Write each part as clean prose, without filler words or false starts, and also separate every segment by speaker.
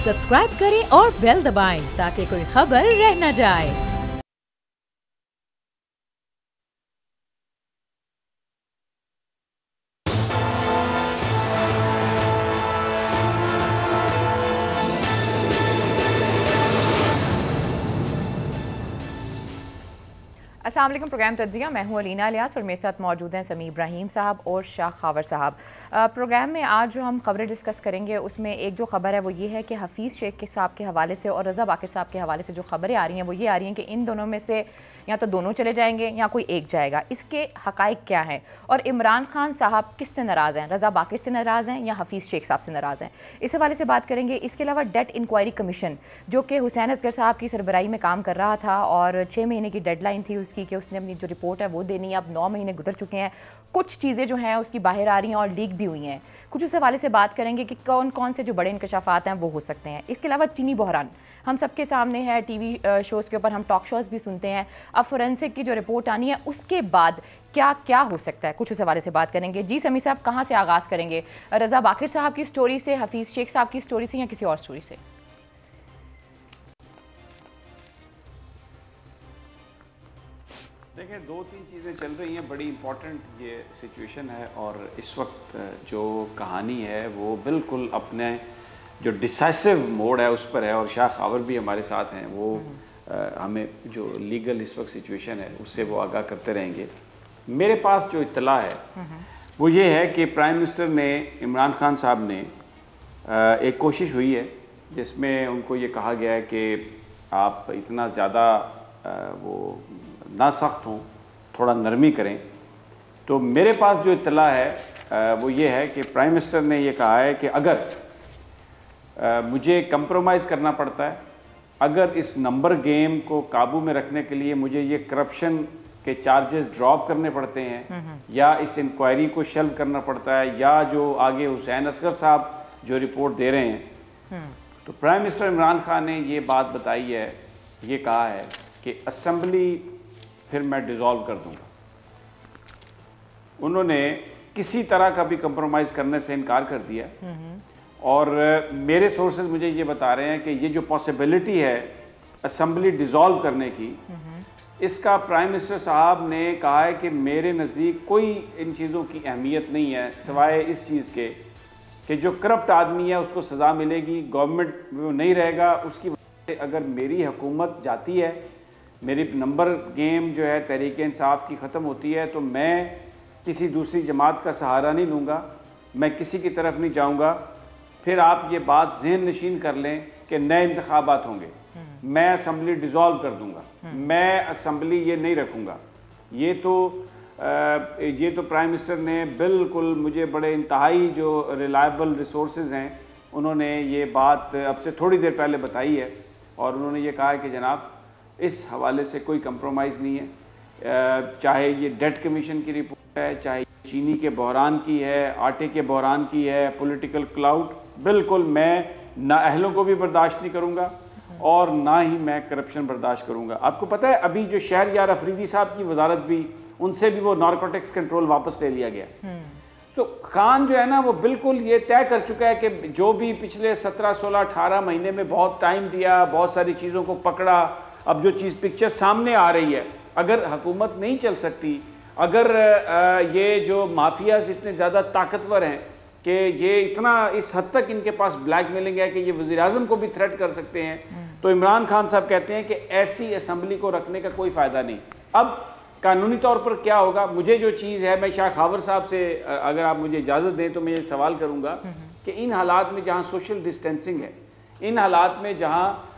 Speaker 1: Subscribe करें और bell दबाएं ताकि कोई खबर रह न जाए।
Speaker 2: अस्सलाम वालेकुम। प्रोग्राम तज्जिया, मैं हूँ अलीना इलियास और मेरे साथ मौजूद हैं समी इब्राहिम साहब और शाह खावर साहब। प्रोग्राम में आज जो हम खबरें डिस्कस करेंगे उसमें एक जो खबर है वो ये है कि हफीज़ शेख के साहब के हवाले से और रज़ा बाक़िर साहब के हवाले से जो खबरें आ रही हैं वो ये आ रही हैं कि इन दोनों में से या तो दोनों चले जाएंगे या कोई एक जाएगा। इसके हक़ाइक़ क्या हैं और इमरान खान साहब किससे नाराज़ हैं, रज़ा बाक़िर से नाराज़ हैं या हफीज़ शेख साहब से नाराज़ हैं, इस हवाले से बात करेंगे। इसके अलावा डेट इंक्वायरी कमीशन जो कि हुसैन असगर साहब की सरबराही में काम कर रहा था और 6 महीने की डेडलाइन थी उसकी कि उसने अपनी जो रिपोर्ट है वो देनी है। अब 9 महीने गुजर चुके हैं, कुछ चीज़ें जो हैं उसकी बाहर आ रही हैं और लीक भी हुई हैं। कुछ उस हवाले से बात करेंगे कि कौन कौन से जो बड़े इंकशाफात हैं वो हो सकते हैं। इसके अलावा चीनी बहरान हम सबके सामने है, टीवी शोज़ के ऊपर हम टॉक शोज़ भी सुनते हैं। अब फोरेंसिक की जो रिपोर्ट आनी है उसके बाद क्या क्या हो सकता है, कुछ उस हवाले से बात करेंगे। जी समी साहब, कहाँ से आगाज़ करेंगे, रज़ा बाक़िर साहब की स्टोरी से, हफीज़ शेख साहब की स्टोरी से या किसी और स्टोरी से?
Speaker 3: देखिए, 2-3 चीज़ें चल रही हैं, बड़ी इम्पॉर्टेंट ये सिचुएशन है और इस वक्त जो कहानी है वो बिल्कुल अपने जो डिसाइसिव मोड है उस पर है और शाह खावर भी हमारे साथ हैं। वो हमें जो लीगल इस वक्त सिचुएशन है उससे वो आगाह करते रहेंगे। मेरे पास जो इत्तला है वो ये है कि प्राइम मिनिस्टर ने, इमरान खान साहब ने एक कोशिश हुई है जिसमें उनको ये कहा गया है कि आप इतना ज़्यादा वो ना सख्त हों, थोड़ा नरमी करें। तो मेरे पास जो इत्तला है वो ये है कि प्राइम मिनिस्टर ने ये कहा है कि अगर मुझे कंप्रोमाइज़ करना पड़ता है, अगर इस नंबर गेम को काबू में रखने के लिए मुझे ये करप्शन के चार्जेस ड्रॉप करने पड़ते हैं या इस इंक्वायरी को शेल्व करना पड़ता है या जो आगे हुसैन असगर साहब जो रिपोर्ट दे रहे हैं, तो प्राइम मिनिस्टर इमरान खान ने ये बात बताई है, ये कहा है कि असेंबली फिर मैं डिज़ोल्व कर दूंगा। उन्होंने किसी तरह का भी कंप्रोमाइज़ करने से इनकार कर दिया और मेरे सोर्सेज मुझे ये बता रहे हैं कि ये जो पॉसिबिलिटी है असेंबली डिज़ोल्व करने की, इसका प्राइम मिनिस्टर साहब ने कहा है कि मेरे नज़दीक कोई इन चीज़ों की अहमियत नहीं है सिवाय इस चीज़ के कि जो करप्ट आदमी है उसको सज़ा मिलेगी, गवर्नमेंट वो नहीं रहेगा। उसकी वजह से अगर मेरी हुकूमत जाती है, मेरी नंबर गेम जो है तहरीक इंसाफ की ख़त्म होती है, तो मैं किसी दूसरी जमात का सहारा नहीं लूँगा, मैं किसी की तरफ नहीं जाऊँगा। फिर आप ये बात ज़हन नशीन कर लें कि नए इंतखाबात होंगे, मैं असम्बली डिज़ोल्व कर दूँगा, मैं असम्बली ये नहीं रखूँगा। ये तो प्राइम मिनिस्टर ने बिल्कुल मुझे बड़े इंतहाई जो रिलायबल रिसोर्सेज हैं उन्होंने ये बात अब से थोड़ी देर पहले बताई है और उन्होंने ये कहा है कि जनाब इस हवाले से कोई कंप्रोमाइज़ नहीं है। चाहे ये डेट कमीशन की रिपोर्ट है, चाहे चीनी के बहरान की है, आटे के बहरान की है, पॉलिटिकल क्लाउड, बिल्कुल मैं ना अहलों को भी बर्दाश्त नहीं करूँगा और ना ही मैं करप्शन बर्दाश्त करूँगा। आपको पता है अभी जो शहरयार अफरीदी साहब की वजारत भी, उनसे भी वो नारकोटिक्स कंट्रोल वापस ले लिया गया। तो खान जो है ना वो बिल्कुल ये तय कर चुका है कि जो भी पिछले 17, 16, 18 महीने में बहुत टाइम दिया, बहुत सारी चीज़ों को पकड़ा, अब जो चीज़ पिक्चर सामने आ रही है, अगर हुकूमत नहीं चल सकती, अगर ये जो माफियाज इतने ज़्यादा ताकतवर हैं कि ये इतना इस हद तक इनके पास ब्लैकमेलिंग है कि ये वज़ीर-ए-आज़म को भी थ्रेट कर सकते हैं, तो इमरान खान साहब कहते हैं कि ऐसी असम्बली को रखने का कोई फ़ायदा नहीं। अब कानूनी तौर पर क्या होगा, मुझे जो चीज़ है, मैं शाह खावर साहब से अगर आप मुझे इजाज़त दें तो मैं ये सवाल करूँगा कि इन हालात में जहाँ सोशल डिस्टेंसिंग है, इन हालात में जहाँ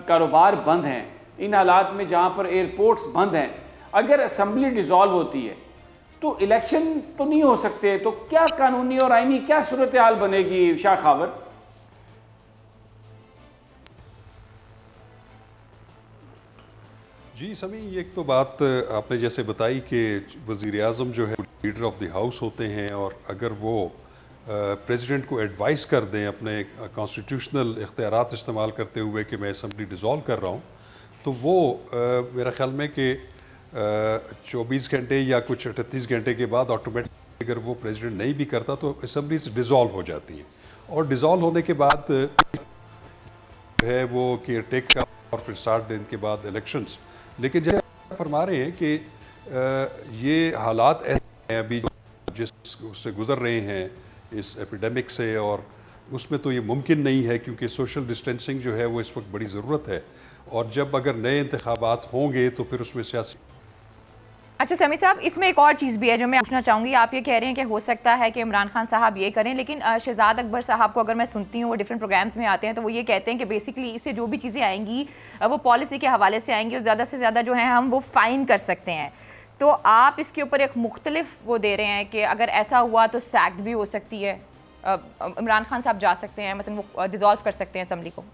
Speaker 3: कारोबार बंद हैं, इन हालात में जहाँ पर एयरपोर्ट्स बंद हैं, अगर असम्बली डिज़ोल्व होती है तो इलेक्शन तो नहीं हो सकते, तो क्या कानूनी और आईनी क्या सूरत हाल बनेगी शाह खावर?
Speaker 4: जी समी, एक तो बात आपने जैसे बताई कि वज़ीर-ए-आज़म जो है लीडर ऑफ द हाउस होते हैं और अगर वो प्रेसिडेंट को एडवाइस कर दें अपने कॉन्स्टिट्यूशनल इख्तियारात इस्तेमाल करते हुए कि मैं असम्बली डिज़ोल्व कर रहा हूँ, तो वो मेरा ख्याल में कि 24 घंटे या कुछ 38 घंटे के बाद ऑटोमेटिक अगर वो प्रेसिडेंट नहीं भी करता तो असम्बलीज डिज़ोल्व हो जाती हैं और डिज़ोल्व होने के बाद है वो केयर टेक का और फिर 60 दिन के बाद इलेक्शंस। लेकिन जैसे आप फरमा रहे हैं कि ये हालात ऐसे हैं अभी जिस उससे गुजर रहे हैं इस एपिडेमिक से, और उसमें तो ये मुमकिन नहीं है क्योंकि सोशल डिस्टेंसिंग जो है वो इस वक्त बड़ी ज़रूरत है, और जब अगर नए इंतखाबात होंगे तो फिर उसमें सियासी।
Speaker 2: अच्छा समी साहब, इसमें एक और चीज़ भी है जो मैं पूछना चाहूँगी। आप ये कह रहे हैं कि हो सकता है कि इमरान खान साहब ये करें, लेकिन शहजाद अकबर साहब को अगर मैं सुनती हूँ वो डिफरेंट प्रोग्राम्स में आते हैं तो वो ये कहते हैं कि बेसिकली इससे जो भी चीज़ें आएंगी वो पॉलिसी के हवाले से आएंगी और ज़्यादा से ज़्यादा जो है हम वो फ़ाइन कर सकते हैं। तो आप इसके ऊपर एक मुख्तलिफ वो दे रहे हैं कि अगर ऐसा हुआ तो सैक्ड भी हो सकती है, इमरान खान साहब जा सकते हैं, मतलब वो डिज़ोल्व कर सकते हैं असम्बली को।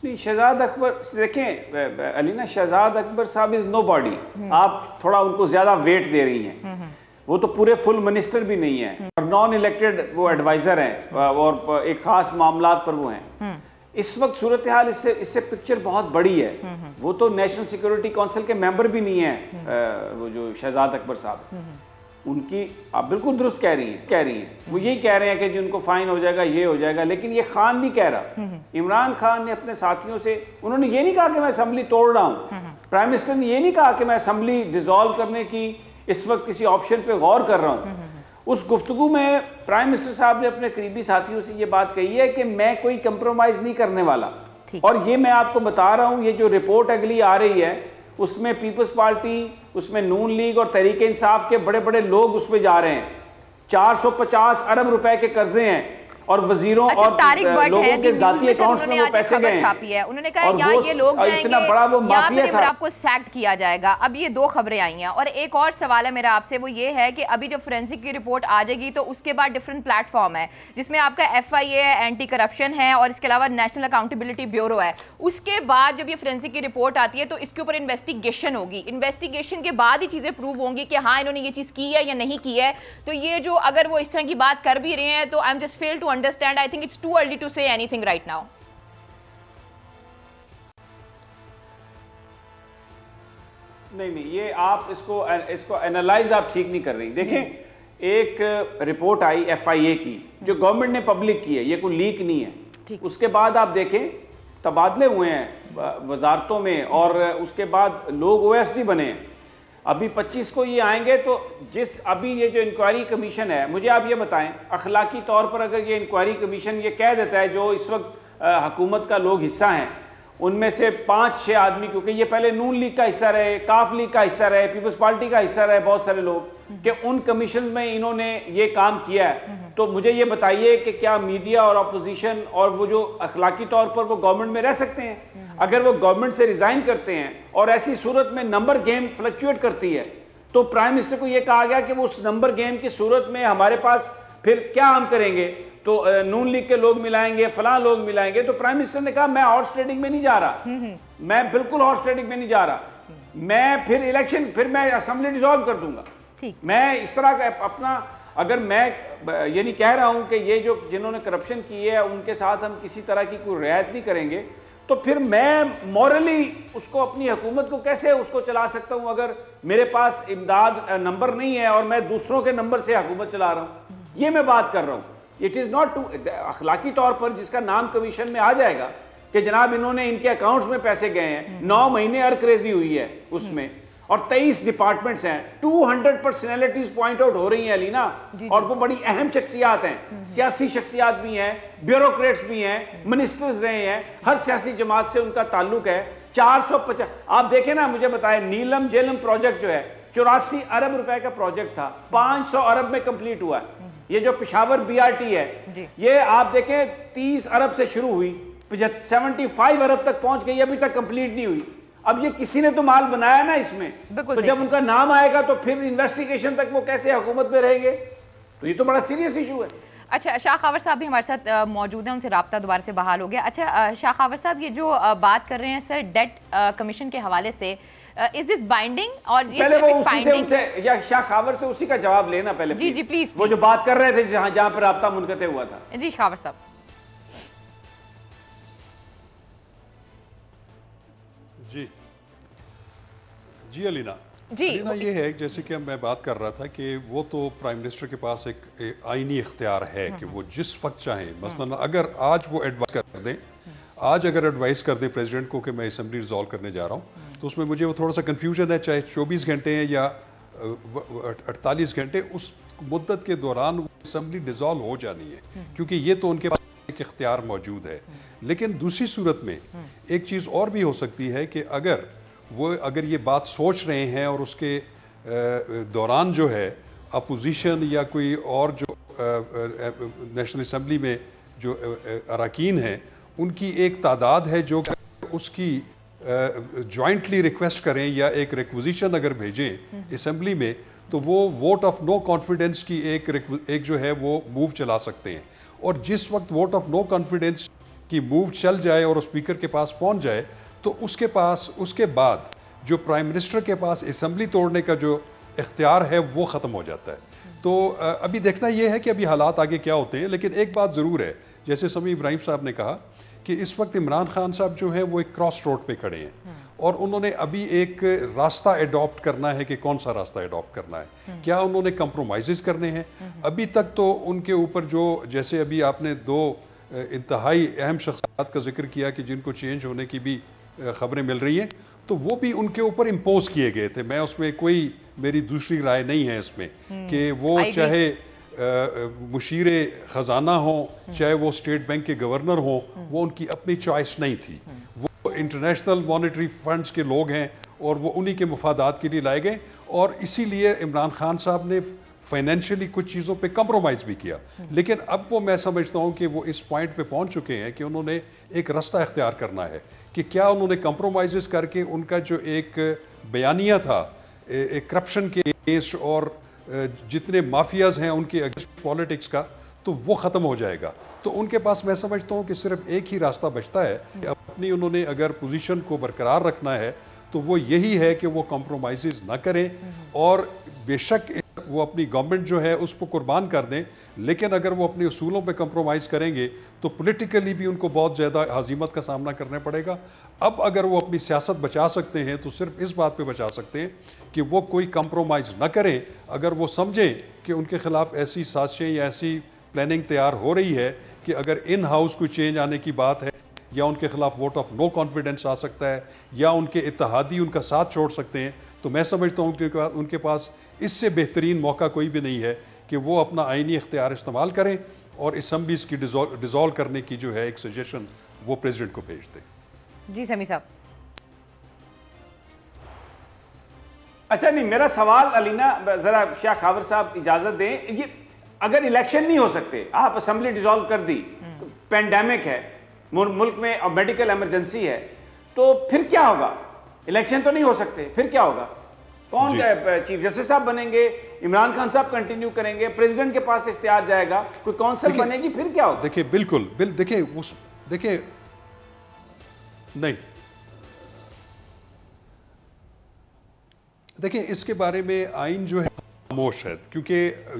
Speaker 3: नहीं, शहजाद अकबर देखें अलीना, शहजाद अकबर साहब इज नो बॉडी। आप थोड़ा उनको ज्यादा वेट दे रही हैं। वो तो पूरे फुल मिनिस्टर भी नहीं है और नॉन इलेक्टेड वो एडवाइजर हैं और एक खास मामलात पर वो हैं। इस वक्त सूरत हाल इससे पिक्चर बहुत बड़ी है। वो तो नेशनल सिक्योरिटी काउंसिल के मेंबर भी नहीं है वो जो शहजाद अकबर साहब। उनकी आप बिल्कुल दुरुस्त कह रही हैं वो यही कह रहे हैं कि जी उनको फाइन हो जाएगा, ये हो जाएगा, लेकिन ये खान नहीं कह रहा। इमरान खान ने अपने साथियों से, उन्होंने ये नहीं कहा कि मैं असेंबली तोड़ रहा हूँ। प्राइम मिनिस्टर ने ये नहीं कहा कि मैं असेंबली डिसॉल्व करने की इस वक्त किसी ऑप्शन पे गौर कर रहा हूँ। उस गुफ्तगू में प्राइम मिनिस्टर साहब ने अपने करीबी साथियों से ये बात कही है कि मैं कोई कंप्रोमाइज नहीं करने वाला। और ये मैं आपको बता रहा हूँ, ये जो रिपोर्ट अगली आ रही है उसमें पीपल्स पार्टी, उसमें नून लीग और तहरीक इंसाफ के बड़े बड़े लोग उसमें जा रहे हैं। 450 अरब रुपए के कर्जे हैं और वजीरों और लोगों के जाती अकाउंट्स में वो पैसे गए हैं।
Speaker 2: उन्होंने कहा यहाँ ये लोग जाएंगे, यहाँ पे आपको सैक्ड किया जाएगा। अब ये दो खबरें आई हैं और एक और सवाल है मेरा आपसे, वो ये है कि अभी जब फोरेंसिक की रिपोर्ट आ जाएगी तो उसके बाद डिफरेंट प्लेटफॉर्म है जिसमें आपका FIA है, एंटी करप्शन है और इसके अलावा नेशनल अकाउंटेबिलिटी ब्यूरो है। उसके बाद जब ये फोरेंसिक की रिपोर्ट आती है तो इसके ऊपर इन्वेस्टिगेशन होगी। इन्वेस्टिगेशन के बाद ही चीज़ें प्रूव होंगी कि हाँ इन्होंने ये चीज़ की है या नहीं की है। तो ये जो अगर वो इस तरह की बात कर भी रहे हैं तो I am just fail to understand. I think it's too early to say anything right now.
Speaker 3: नहीं, ये आप इसको एनालाइज आप ठीक नहीं कर रही। देखें, एक रिपोर्ट आई FIA की जो गवर्नमेंट ने पब्लिक की है, ये कोई लीक नहीं है। उसके बाद आप देखें तबादले हुए हैं वजारतों में और उसके बाद लोग OSD बने हैं। अभी 25 को ये आएंगे तो अभी ये जो इंक्वायरी कमीशन है, मुझे आप ये बताएं अखलाकी तौर पर अगर ये इंक्वायरी कमीशन ये कह देता है जो इस वक्त हुकूमत का लोग हिस्सा हैं उनमें से 5-6 आदमी, क्योंकि ये पहले नून लीग का हिस्सा रहे, काफ लीग का हिस्सा रहे, पीपल्स पार्टी का हिस्सा रहे बहुत सारे लोग, कि उन कमीशन में इन्होंने ये काम किया है, तो मुझे ये बताइए कि क्या मीडिया और अपोजिशन और वो जो अखलाकी तौर पर वो गवर्नमेंट में रह सकते हैं? अगर वो गवर्नमेंट से रिजाइन करते हैं और ऐसी सूरत में नंबर गेम फ्लक्चुएट करती है तो प्राइम मिनिस्टर को ये कहा गया कि वो उस नंबर गेम की सूरत में हमारे पास फिर क्या हम करेंगे, तो नून लीग के लोग मिलाएंगे, फलां लोग मिलाएंगे। तो प्राइम मिनिस्टर ने कहा मैं हॉर्स ट्रेडिंग में नहीं जा रहा, मैं बिल्कुल हॉर्स ट्रेडिंग में नहीं जा रहा, मैं फिर इलेक्शन, फिर मैं असेंबली डिसॉल्व कर दूंगा। मैं इस तरह का अपना, अगर मैं ये नहीं कह रहा हूं कि ये जो जिन्होंने करप्शन की है उनके साथ हम किसी तरह की कोई रियायत नहीं करेंगे, तो फिर मैं मॉरली उसको, अपनी हुकूमत को कैसे उसको चला सकता हूं अगर मेरे पास इमदाद नंबर नहीं है और मैं दूसरों के नंबर से हुकूमत चला रहा हूं। ये मैं बात कर रहा हूं। इट इज़ नॉट टू, अखलाकी तौर पर जिसका नाम कमीशन में आ जाएगा कि जनाब इन्होंने इनके अकाउंट्स में पैसे गए हैं, 9 महीने अर्करेजी हुई है उसमें, और 23 डिपार्टमेंट्स हैं, 200 पर्सनैलिटीज पॉइंट आउट हो रही हैं अलीना, और वो बड़ी अहम शख्सियात हैं, सियासी शख्सियात भी हैं, ब्यूरोक्रेट्स भी हैं, मिनिस्टर्स रहे हैं, हर सियासी जमात से उनका ताल्लुक है। 450, आप देखें ना, मुझे बताएं नीलम जेलम प्रोजेक्ट जो है 84 अरब रुपए का प्रोजेक्ट था, 500 अरब में कंप्लीट हुआ है। ये जो पिशावर BRT है ये आप देखें 30 अरब से शुरू हुई, 75 अरब तक पहुंच गई, अभी तक कंप्लीट नहीं हुई। अब ये किसी ने तो माल बनाया ना इसमें, तो जब उनका नाम आएगा तो फिर इन्वेस्टिगेशन तक वो कैसे हुकूमत में रहेंगे, तो ये तो बड़ा सीरियस इशू है।
Speaker 2: अच्छा, शाह खावर साहब भी हमारे साथ मौजूद हैं, उनसे राब्ता दोबारा से बहाल हो गया। अच्छा शाह खावर साहब, ये जो बात कर ररे हैं सर डेट कमीशन के हवाले से, इज दिस बाइंडिंग और ये
Speaker 3: पहले वो फाइंडिंग से या शाह खावर से उसी का जवाब लेना पहले।
Speaker 2: जी प्लीज।
Speaker 3: वो जो बात कर रहे थे जहां पर राब्ता मुनक़ते हुआ था।
Speaker 2: जी खावर साहब।
Speaker 4: जी अलीना ये है, जैसे कि मैं बात कर रहा था कि वो तो प्राइम मिनिस्टर के पास एक आईनी इख्तियार है कि वो जिस वक्त चाहें, मसलन अगर आज वो एडवाइस कर दें, आज अगर एडवाइस कर दें प्रेसिडेंट को कि मैं असम्बली रिजॉल्व करने जा रहा हूँ, तो उसमें मुझे वो थोड़ा सा कन्फ्यूजन है, चाहे 24 घंटे हैं या 48 घंटे, उस मुद्दत के दौरान असम्बली डिज़ोल्व हो जानी है, क्योंकि ये तो उनके पास एक इख्तियार मौजूद है। लेकिन दूसरी सूरत में एक चीज़ और भी हो सकती है कि अगर ये बात सोच रहे हैं और उसके दौरान जो है अपोजिशन या कोई और जो नेशनल असम्बली में जो अरकान हैं उनकी एक तादाद है जो उसकी जॉइंटली रिक्वेस्ट करें या एक रिक्वेजिशन अगर भेजें असम्बली में, तो वो वोट ऑफ नो कॉन्फिडेंस की एक जो है वो मूव चला सकते हैं। और जिस वक्त वोट ऑफ नो कॉन्फिडेंस की मूव चल जाए और स्पीकर के पास पहुंच जाए, तो उसके बाद जो प्राइम मिनिस्टर के पास असम्बली तोड़ने का जो इख्तियार है वो ख़त्म हो जाता है। तो अभी देखना ये है कि अभी हालात आगे क्या होते हैं। लेकिन एक बात ज़रूर है, जैसे समी इब्राहिम साहब ने कहा कि इस वक्त इमरान खान साहब जो है वो एक क्रॉस रोड पे खड़े हैं और उन्होंने अभी एक रास्ता एडॉप्ट करना है कि कौन सा रास्ता एडॉप्ट करना है। क्या उन्होंने कंप्रोमाइज़ करने हैं? अभी तक तो उनके ऊपर जो, जैसे अभी आपने दो इंतहाई अहम शख्सियात का जिक्र किया कि जिनको चेंज होने की भी ख़बरें मिल रही हैं, तो वो भी उनके ऊपर इम्पोज किए गए थे। मैं उसमें कोई, मेरी दूसरी राय नहीं है इसमें कि वो चाहे मुशीरे ख़जाना हो, चाहे वो स्टेट बैंक के गवर्नर हो, वो उनकी अपनी चॉइस नहीं थी। वो इंटरनेशनल मॉनेटरी फंड्स के लोग हैं और वो उन्हीं के मुफादात के लिए लाए गए, और इसीलिए इमरान खान साहब ने फाइनेंशियली कुछ चीज़ों पे कंप्रोमाइज़ भी किया। लेकिन अब वो, मैं समझता हूँ कि वो इस पॉइंट पे पहुँच चुके हैं कि उन्होंने एक रास्ता इख्तियार करना है कि क्या उन्होंने कंप्रोमाइज़ करके उनका जो एक बयानिया था एक करप्शन के केस और जितने माफियाज हैं उनके अगेंस्ट पॉलिटिक्स का, तो वो ख़त्म हो जाएगा। तो उनके पास, मैं समझता हूँ कि सिर्फ एक ही रास्ता बचता है कि अपनी उन्होंने अगर पोजीशन को बरकरार रखना है तो वो यही है कि वो कॉम्प्रोमाइज़ ना करें और बेशक वो अपनी गवर्नमेंट जो है उसको कुर्बान कर दें, लेकिन अगर वो अपने उसूलों पे कंप्रोमाइज़ करेंगे तो पॉलिटिकली भी उनको बहुत ज़्यादा हज़ीमत का सामना करना पड़ेगा। अब अगर वो अपनी सियासत बचा सकते हैं तो सिर्फ इस बात पे बचा सकते हैं कि वो कोई कंप्रोमाइज़ ना करें। अगर वो समझें कि उनके ख़िलाफ़ ऐसी साजिशें या ऐसी प्लानिंग तैयार हो रही है कि अगर इन हाउस कोई चेंज आने की बात है या उनके ख़िलाफ़ वोट ऑफ नो कॉन्फिडेंस आ सकता है या उनके इत्तेहादी उनका साथ छोड़ सकते हैं, तो मैं समझता हूँ कि उनके पास इससे बेहतरीन मौका कोई भी नहीं है कि वो अपना आईनी इख्तियार इस्तेमाल करें और असम्बलीज़ की डिज़ोल्व करने की जो है एक सजेशन वो प्रेसिडेंट को भेज दें।
Speaker 2: जी समी साहब।
Speaker 3: अच्छा, नहीं, मेरा सवाल अलीना, ज़रा शाह खावर साहब इजाज़त दें, ये अगर इलेक्शन नहीं हो सकते, आप असम्बली डिज़ोल्व कर दी, तो पेंडेमिक है मुल्क में और मेडिकल इमरजेंसी है, तो फिर क्या होगा? इलेक्शन तो नहीं हो सकते, फिर क्या होगा? कौन चीफ जस्टिस साहब बनेंगे? इमरान खान साहब कंटिन्यू करेंगे? प्रेसिडेंट के पास इख्तियार जाएगा? कोई काउंसिल बनेगी? फिर क्या होगा?
Speaker 4: देखिए, देखिए नहीं, देखिए इसके बारे में आइन जो है खामोश है, क्योंकि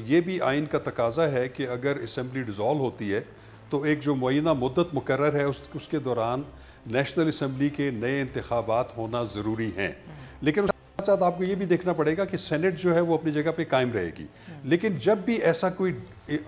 Speaker 4: ये भी आइन का तकाजा है कि अगर असम्बली डिज़ोल्व होती है तो एक जो मुअय्यना मुद्दत मुकर्रर है उसके दौरान नेशनल असम्बली के नए इंतखाबात होना ज़रूरी हैं। लेकिन उसके साथ आपको ये भी देखना पड़ेगा कि सेनेट जो है वो अपनी जगह पे कायम रहेगी। लेकिन जब भी ऐसा कोई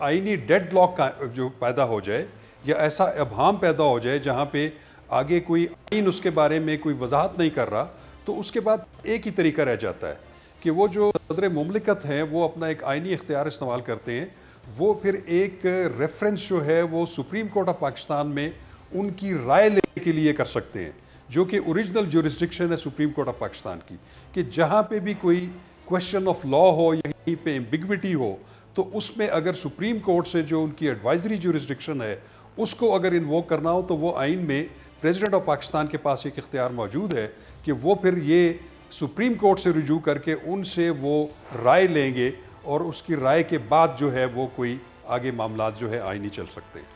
Speaker 4: आइनी डेडलॉक जो पैदा हो जाए या ऐसा अभाम पैदा हो जाए जहाँ पे आगे कोई आइन उसके बारे में कोई वजाहत नहीं कर रहा, तो उसके बाद एक ही तरीका रह जाता है कि वो जो सदर मुमलिकत हैं वो अपना एक आइनी इख्तियार इस्तेमाल करते हैं। वो फिर एक रेफरेंस जो है वो सुप्रीम कोर्ट ऑफ पाकिस्तान में उनकी राय लेने के लिए कर सकते हैं, जो कि ओरिजिनल जुरिस्डिक्शन है सुप्रीम कोर्ट ऑफ पाकिस्तान की, कि जहाँ पे भी कोई क्वेश्चन ऑफ लॉ हो, यहीं पे एम्बिग्विटी हो, तो उसमें अगर सुप्रीम कोर्ट से जो उनकी एडवाइजरी जुरिस्डिक्शन है उसको अगर इन्वोक करना हो, तो वो आइन में प्रेसिडेंट ऑफ पाकिस्तान के पास एक इख्तियार मौजूद है कि वो फिर ये सुप्रीम कोर्ट से रुजू करके उनसे वो राय लेंगे और उसकी राय के बाद जो है वो कोई आगे मामलात जो है आईनी चल सकते हैं।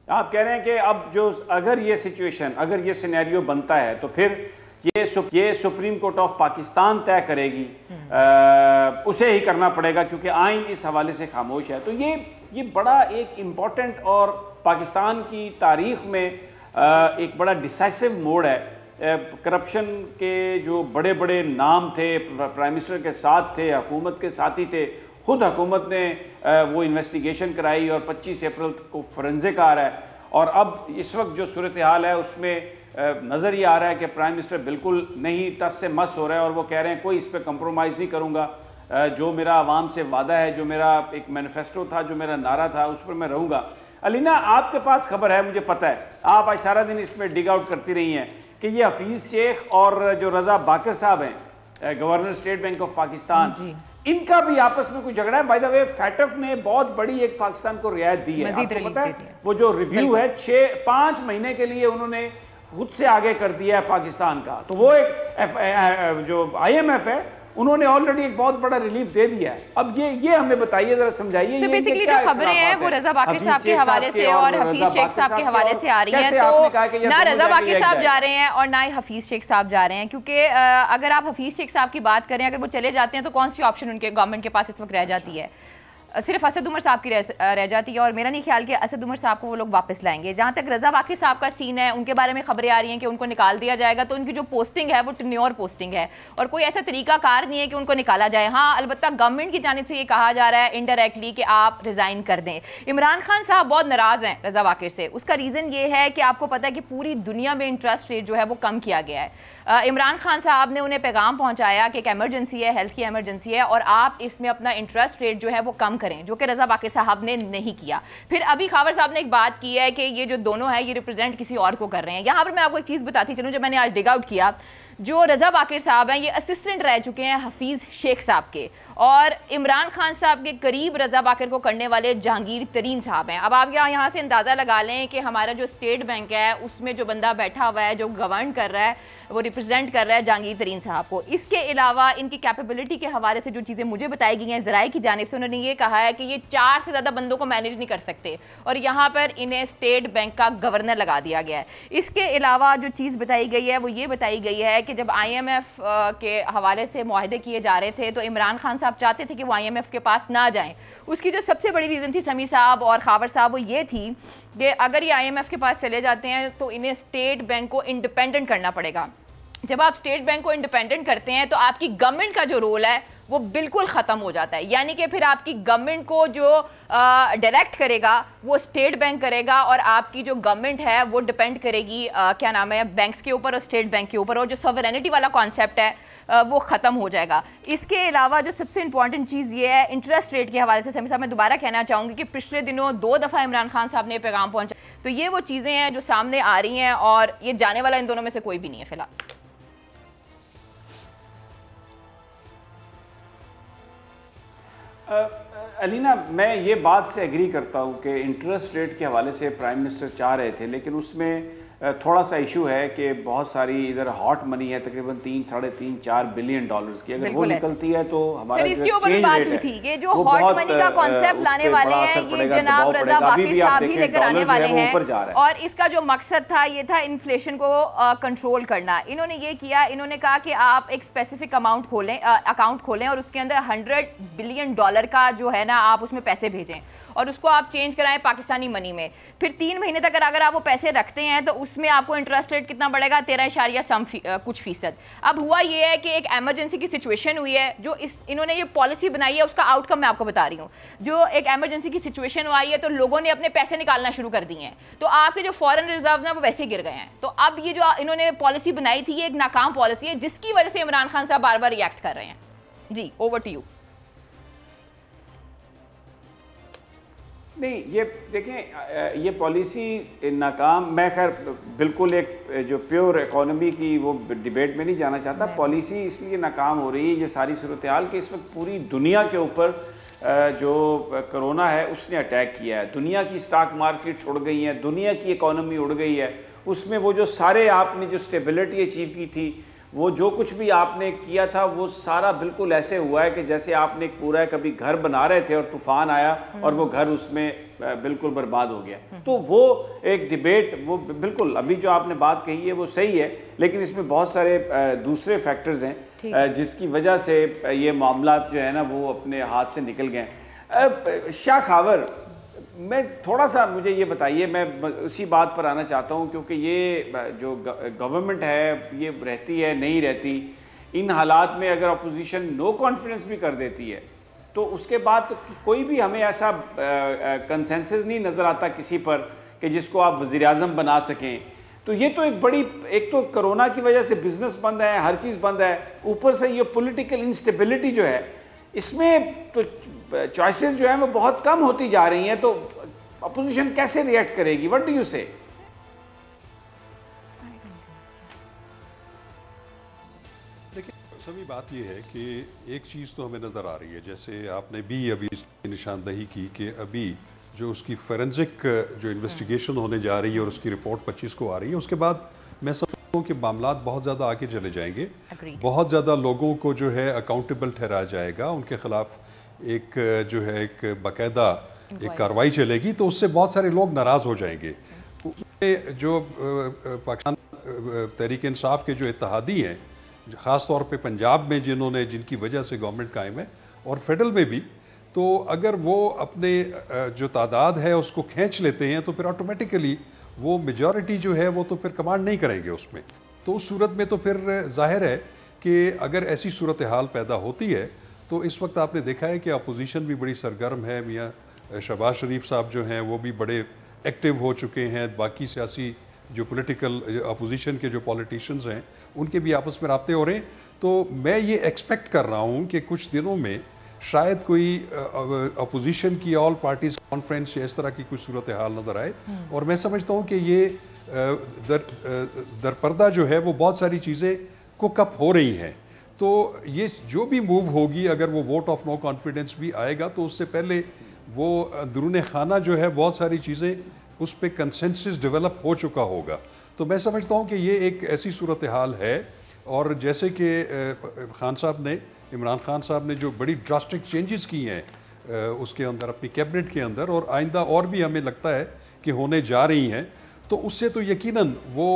Speaker 3: आप कह रहे हैं कि अब जो अगर ये सिचुएशन, अगर ये सिनेरियो बनता है तो फिर ये सुप्रीम कोर्ट ऑफ पाकिस्तान तय करेगी, उसे ही करना पड़ेगा क्योंकि आइन इस हवाले से खामोश है। तो ये बड़ा एक इम्पॉर्टेंट और पाकिस्तान की तारीख में एक बड़ा डिसाइसिव मोड़ है। करप्शन के जो बड़े बड़े नाम थे, प्राइम मिनिस्टर के साथ थे, हुकूमत के साथ ही थे, खुद हुकूमत ने वो इन्वेस्टिगेशन कराई और 25 अप्रैल को फोरेंसिक आ रहा है। और अब इस वक्त जो सूरत हाल है उसमें नज़र ये आ रहा है कि प्राइम मिनिस्टर बिल्कुल नहीं टस से मस हो रहा है और वो कह रहे हैं कोई इस पर कंप्रोमाइज़ नहीं करूँगा, जो मेरा आवाम से वादा है, जो मेरा एक मैनिफेस्टो था, जो मेरा नारा था, उस पर मैं रहूँगा। अलीना, आपके पास खबर है, मुझे पता है, आप आज सारा दिन इसमें डिग आउट करती रही हैं कि ये हफीज़ शेख और जो रजा बाकर साहब हैं, governor state bank of Pakistan, इनका भी आपस में कोई झगड़ा है। बाय द वे फैटफ ने बहुत बड़ी एक पाकिस्तान को रियायत दी है, आपको पता है? वो जो रिव्यू है 5 महीने के लिए उन्होंने खुद से आगे कर दिया है पाकिस्तान का। तो वो एक जो IMF है उन्होंने ऑलरेडी एक बहुत बड़ा रिलीफ दे दिया है। अब ये हमें बताइए, जरा समझाइए।
Speaker 2: तो बेसिकली जो खबरें हैं वो रजा बाकिर साहब के हवाले से और हफीज शेख साहब के हवाले से आ रही हैं। तो ना रजा बाकिर साहब जा रहे हैं और ना ही हफीज शेख साहब जा रहे हैं, क्योंकि अगर आप हफीज शेख साहब की बात करें, अगर वो चले जाते हैं तो कौन सी ऑप्शन उनके गवर्नमेंट के पास इस वक्त रह जाती है? सिर्फ असद उमर साहब की रह जाती है और मेरा नहीं ख्याल कि असद उमर साहब को वो लोग वापस लाएंगे। जहाँ तक रजा बाकिर साहब का सीन है, उनके बारे में खबरें आ रही हैं कि उनको निकाल दिया जाएगा। तो उनकी जो पोस्टिंग है वो टेन्योर पोस्टिंग है और कोई ऐसा तरीका कार नहीं है कि उनको निकाला जाए। हाँ, अलबत्ता गवर्नमेंट की जानिब से ये कहा जा रहा है इनडायरेक्टली कि आप रिज़ाइन कर दें। इमरान खान साहब बहुत नाराज़ हैं रजा बाकिर से। उसका रीज़न ये है कि आपको पता है कि पूरी दुनिया में इंटरेस्ट रेट जो है वो कम किया गया है। इमरान खान साहब ने उन्हें पैगाम पहुंचाया कि एक एमरजेंसी है, हेल्थ की एमरजेंसी है और आप इसमें अपना इंटरेस्ट रेट जो है वो कम करें, जो कि रजा बाकिर साहब ने नहीं किया। फिर अभी खावर साहब ने एक बात की है कि ये जो दोनों है ये रिप्रेजेंट किसी और को कर रहे हैं। यहाँ पर मैं आपको एक चीज़ बताती चलूँ, जब मैंने आज डिग आउट किया, जो रजा बाकिर साहब हैं ये असिस्टेंट रह चुके हैं हफीज़ शेख साहब के और इमरान खान साहब के करीब रजा बाकिर को करने वाले जहांगीर तरीन साहब हैं। अब आप यहाँ से अंदाज़ा लगा लें कि हमारा जो स्टेट बैंक है उसमें जो बंदा बैठा हुआ है, जो गवर्न कर रहा है, वो रिप्रेजेंट कर रहा है जहांगीर तरीन साहब को। इसके अलावा इनकी कैपेबिलिटी के हवाले से जो चीज़ें मुझे बताई गई हैं ज़राए की जानिब से, उन्होंने ये कहा है कि ये 4 से ज़्यादा बंदों को मैनेज नहीं कर सकते और यहाँ पर इन्हें स्टेट बैंक का गवर्नर लगा दिया गया है। इसके अलावा जो चीज़ बताई गई है वो ये बताई गई है कि जब IMF के हवाले से मुआहदे किए जा रहे थे तो इमरान खान साहब चाहते थे कि वो IMF के पास ना जाएं। उसकी जो सबसे बड़ी रीज़न थी समी साहब और खावर साहब, वो ये थी कि अगर ये IMF के पास चले जाते हैं तो इन्हें स्टेट बैंक को इंडिपेंडेंट करना पड़ेगा। जब आप स्टेट बैंक को इंडिपेंडेंट करते हैं तो आपकी गवर्नमेंट का जो रोल है वो बिल्कुल ख़त्म हो जाता है, यानी कि फिर आपकी गवर्नमेंट को जो डायरेक्ट करेगा वो स्टेट बैंक करेगा और आपकी जो गवर्नमेंट है वो डिपेंड करेगी क्या नाम है, बैंक्स के ऊपर और स्टेट बैंक के ऊपर, और जो सॉवरेनिटी वाला कॉन्सेप्ट है वो ख़त्म हो जाएगा। इसके अलावा जो सबसे इंपॉर्टेंट चीज़ ये है इंटरेस्ट रेट के हवाले से समी साहब मैं दोबारा कहना चाहूँगी कि पिछले दिनों 2 दफ़ा इमरान खान साहब ने पैगाम पहुँचा, तो ये वो चीज़ें हैं जो सामने आ रही हैं और ये जाने वाला इन दोनों में से कोई भी नहीं है फिलहाल।
Speaker 3: अलीना, मैं ये बात से एग्री करता हूँ कि इंटरेस्ट रेट के हवाले से प्राइम मिनिस्टर चाह रहे थे, लेकिन उसमें थोड़ा सा इशू है कि बहुत सारी इधर हॉट मनी है, तकरीबन 3-4 बिलियन डॉलर्स की, अगर वो निकलती है तो हमारा
Speaker 2: इसके ऊपर बात हुई थी कि जो हॉट मनी का कॉन्सेप्ट लाने वाले हैं ये जनाब रजा बाकिर साहब ही लेकर आने वाले हैं और इसका जो मकसद था ये था इन्फ्लेशन को कंट्रोल करना। इन्होंने ये किया, इन्होंने कहा कि आप एक स्पेसिफिक अकाउंट खोलें और उसके अंदर $100 बिलियन का जो है ना आप उसमें पैसे भेजें और उसको आप चेंज कराएं पाकिस्तानी मनी में। फिर 3 महीने तक अगर आप वो पैसे रखते हैं तो उसमें आपको इंटरेस्ट रेट कितना बढ़ेगा, 13 कुछ फीसद। अब हुआ ये है कि एक एमरजेंसी की सिचुएशन हुई है, जो इन्होंने ये पॉलिसी बनाई है उसका आउटकम मैं आपको बता रही हूँ। जो एक एमरजेंसी की सिचुएशन आई है तो लोगों ने अपने पैसे निकालना शुरू कर दिए हैं, तो आपके जो फॉरेन रिजर्व हैं वो वैसे गिर गए हैं। तो अब ये जो इन्होंने पॉलिसी बनाई थी ये एक नाकाम पॉलिसी है जिसकी वजह से इमरान खान साहब बार बार रिएक्ट कर रहे हैं। जी, ओवर टू यू।
Speaker 3: नहीं, ये देखें, ये पॉलिसी नाकाम, मैं खैर बिल्कुल एक जो प्योर इकोनॉमी की वो डिबेट में नहीं जाना चाहता। पॉलिसी इसलिए नाकाम हो रही है ये सारी सूरत हाल कि इस वक्त पूरी दुनिया के ऊपर जो कोरोना है उसने अटैक किया है। दुनिया की स्टॉक मार्केट उड़ गई है, दुनिया की इकोनॉमी उड़ गई है। उसमें वो जो सारे आपने जो स्टेबिलिटी अचीव की थी, वो जो कुछ भी आपने किया था वो सारा बिल्कुल ऐसे हुआ है कि जैसे आपने एक पूरा कभी घर बना रहे थे और तूफान आया और वो घर उसमें बिल्कुल बर्बाद हो गया। तो वो एक डिबेट, वो बिल्कुल अभी जो आपने बात कही है वो सही है, लेकिन इसमें बहुत सारे दूसरे फैक्टर्स हैं जिसकी वजह से ये मामला जो है ना वो अपने हाथ से निकल गए। शाह खावर, मैं थोड़ा सा मुझे ये बताइए, मैं उसी बात पर आना चाहता हूँ क्योंकि ये जो गवर्नमेंट है ये रहती है नहीं रहती, इन हालात में अगर अपोजिशन नो कॉन्फिडेंस भी कर देती है तो उसके बाद तो कोई भी हमें ऐसा कंसेंसस नहीं नज़र आता किसी पर कि जिसको आप वज़ीर आज़म बना सकें। तो ये तो एक बड़ी, एक तो कोरोना की वजह से बिजनेस बंद है, हर चीज़ बंद है, ऊपर से ये पॉलिटिकल इंस्टेबिलिटी जो है, इसमें तो चॉइसेस जो है वो बहुत कम होती जा रही हैं। तो अपोजिशन कैसे रिएक्ट करेगी? व्हाट डू यू से?
Speaker 4: सभी बात यह है कि एक चीज़ तो हमें नज़र आ रही है, जैसे आपने भी अभी इसकी निशानदही की कि अभी जो उसकी फोरेंसिक जो इन्वेस्टिगेशन होने जा रही है और उसकी रिपोर्ट 25 को आ रही है, उसके बाद मैं समझता हूँ कि मामला बहुत ज़्यादा आगे चले जाएंगे। बहुत ज़्यादा लोगों को जो है अकाउंटेबल ठहराया जाएगा, उनके खिलाफ एक जो है एक बाकायदा एक कार्रवाई चलेगी, तो उससे बहुत सारे लोग नाराज़ हो जाएंगे। उसमें जो पाकिस्तान तहरीक इंसाफ के जो इत्तेहादी हैं, ख़ास तौर पे पंजाब में जिनकी वजह से गवर्नमेंट कायम है, और फेडरल में भी, तो अगर वो अपने जो तादाद है उसको खींच लेते हैं तो फिर ऑटोमेटिकली वो मेजॉरिटी जो है वो तो फिर कमांड नहीं करेंगे उसमें। तो उस सूरत में तो फिर जाहिर है कि अगर ऐसी सूरत हाल पैदा होती है तो इस वक्त आपने देखा है कि अपोजिशन भी बड़ी सरगर्म है। मियाँ शहबाज शरीफ साहब जो हैं वो भी बड़े एक्टिव हो चुके हैं, बाकी सियासी जो पॉलिटिकल अपोजिशन के जो पॉलिटिशियंस हैं उनके भी आपस में राब्ते हो रहे हैं। तो मैं ये एक्सपेक्ट कर रहा हूँ कि कुछ दिनों में शायद कोई अपोजिशन की ऑल पार्टीज कॉन्फ्रेंस या इस तरह की कुछ सूरत हाल नज़र आए, और मैं समझता हूँ कि ये दरपर्दा जो है वो बहुत सारी चीज़ें कुक अप हो रही हैं। तो ये जो भी मूव होगी, अगर वो वोट ऑफ नो कॉन्फिडेंस भी आएगा तो उससे पहले वो अंदरूनी खाना जो है बहुत सारी चीज़ें उस पर कंसेंसस डेवलप हो चुका होगा। तो मैं समझता हूँ कि ये एक ऐसी सूरत हाल है, और जैसे कि खान साहब ने, इमरान खान साहब ने जो बड़ी ड्रास्टिक चेंजेस की हैं उसके अंदर, अपनी कैबिनेट के अंदर, और आइंदा और भी हमें लगता है कि होने जा रही हैं, तो उससे तो यकीनन वो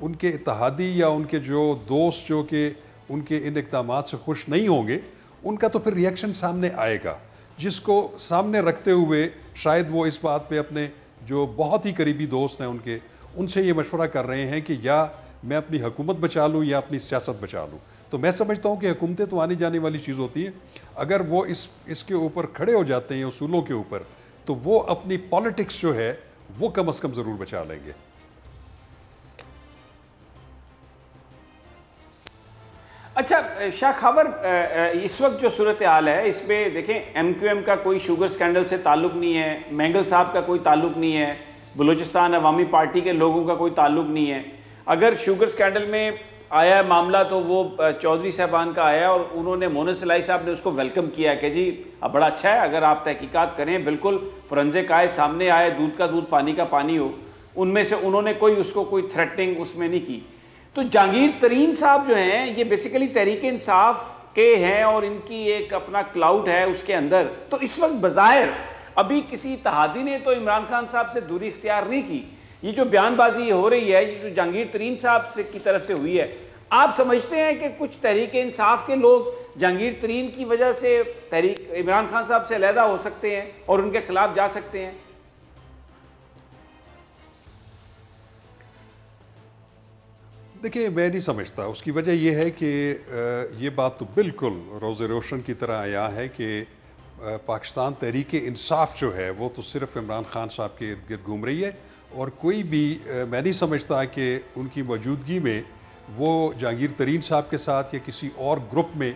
Speaker 4: उनके इत्तेहादी या उनके जो दोस्त जो कि उनके इन इक़दामात से खुश नहीं होंगे, उनका तो फिर रिएक्शन सामने आएगा, जिसको सामने रखते हुए शायद वो इस बात पे अपने जो बहुत ही करीबी दोस्त हैं उनसे ये मशवरा कर रहे हैं कि या मैं अपनी हुकूमत बचा लूँ या अपनी सियासत बचा लूँ। तो मैं समझता हूँ कि हुकूमतें तो आनी जाने वाली चीज़ होती हैं, अगर वो इसके ऊपर खड़े हो जाते हैं उसूलों के ऊपर, तो वो अपनी पॉलिटिक्स जो है वो कम से कम ज़रूर बचा लेंगे।
Speaker 3: अच्छा शाह खबर, इस वक्त जो सूरत हाल है इसमें देखें, MQM का कोई शुगर स्कैंडल से ताल्लुक़ नहीं है, मैंगल साहब का कोई ताल्लुक़ नहीं है, बलूचिस्तान अवामी पार्टी के लोगों का कोई ताल्लुक़ नहीं है। अगर शुगर स्कैंडल में आया मामला तो वो चौधरी साहबान का आया, और उन्होंने मोहन सलाई साहब ने उसको वेलकम किया कि जी अब बड़ा अच्छा है, अगर आप तहकीकात करें, बिल्कुल फोरेंसिक आए, सामने आए, दूध का दूध पानी का पानी हो। उनमें से उन्होंने उसको कोई थ्रेटनिंग उसमें नहीं की। तो जहांगीर तरीन साहब जो हैं ये बेसिकली तहरीक इंसाफ के हैं, और इनकी एक अपना क्लाउड है उसके अंदर। तो इस वक्त बज़ाहिर अभी किसी इत्तेहादी ने तो इमरान खान साहब से दूरी इख्तियार नहीं की। ये जो बयानबाजी हो रही है, ये जो जहांगीर तरीन साहब से की तरफ से हुई है, आप समझते हैं कि कुछ तहरीक इंसाफ के लोग जहांगीर तरीन की वजह से तहरीक इमरान खान साहब से अलहदा हो सकते हैं और उनके खिलाफ जा सकते हैं?
Speaker 4: देखिए, मैं नहीं समझता। उसकी वजह यह है कि ये बात तो बिल्कुल रोज़ रोशन की तरह आया है कि पाकिस्तान तहरीक इंसाफ जो है वो तो सिर्फ इमरान खान साहब के इर्द गिर्द घूम रही है, और कोई भी मैं नहीं समझता कि उनकी मौजूदगी में वो जहांगीर तरीन साहब के साथ या किसी और ग्रुप में